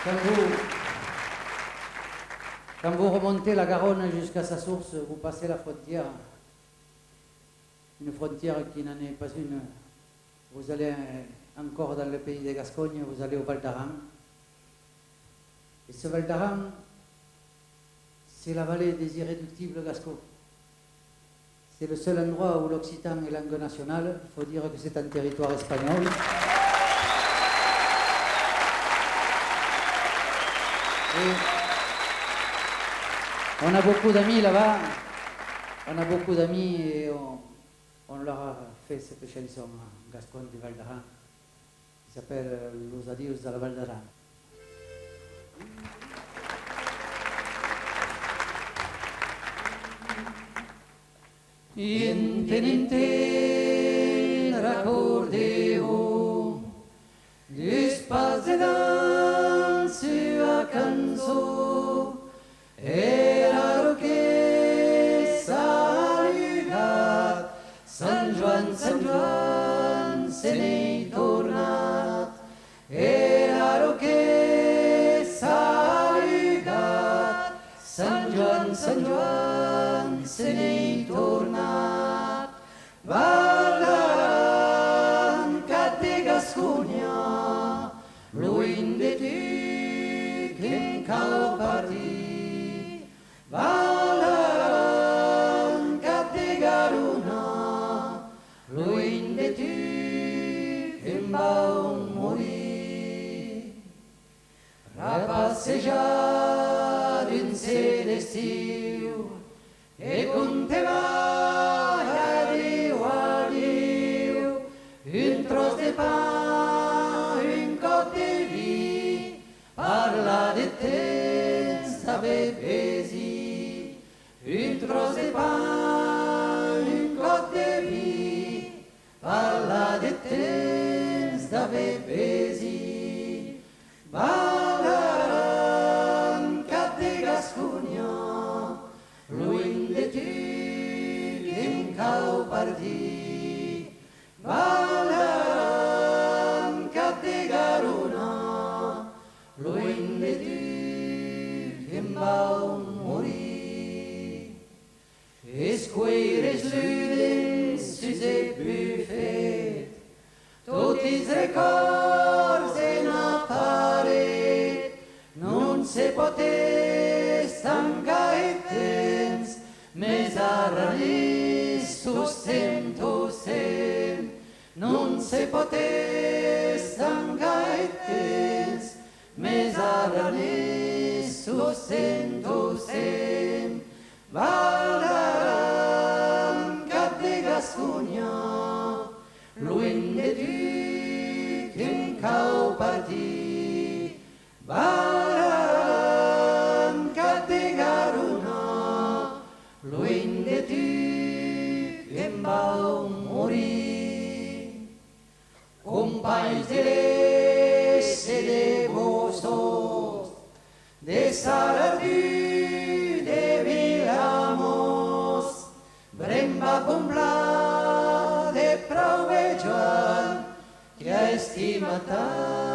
Quand vous, quand vous remontez la Garonne jusqu'à sa source, vous passez la frontière, une frontière qui n'en est pas une. Vous allez encore dans le pays de Gascogne, vous allez au Val d'Aran. Et ce Val d'Aran, c'est la vallée des irréductibles gascons. C'est le seul endroit où l'occitan est langue nationale. Il faut dire que c'est un territoire espagnol. Et on a beaucoup d'amis là-bas, on a beaucoup d'amis et on leur a fait cette chanson en gascon du Val d'Aran qui s'appelle Los Adios de la Val d'Aran. Inteniente l'accordéon, l'espace de danse a cançó, era lo que saludat, Sant Joan, se n'hi tornat, era lo que saludat, Sant Joan, se n'hi tornat, Val d'Aran, cat de Gasconya, lluny de tu que em cal partir, Val d'Aran, cat de Garona, lluny de tu que em vau morir. Repassejar dins l'estiu e contemar adéu, adéu, un tros de pa, un cop de vi, parlar de temps d'haver pesi, un tros de pa, un cop de vi, parlar de temps d'haver pesi, Val d'Aran, cap de Gasconya, lluny de tu que em cal partir, Val d'Aran, cap de Garona, lluny de tu que em vau morir. Escueres luden sus de bufet, tots els records en la paret, non se pot estancar el temps, més arrelís tossem, non se pot estancar el temps, més arrelís tossem, Val d'Aran, cap de Gasconya, lluny de tu que em cal partir, Val d'Aran, cap de Garona, lluny de tu que em vau morir. Companys de l'Est i de Bossos, de Saladí, de Vilamós, Bremba, Pomblà, de Prou Joan, que ha estimat tant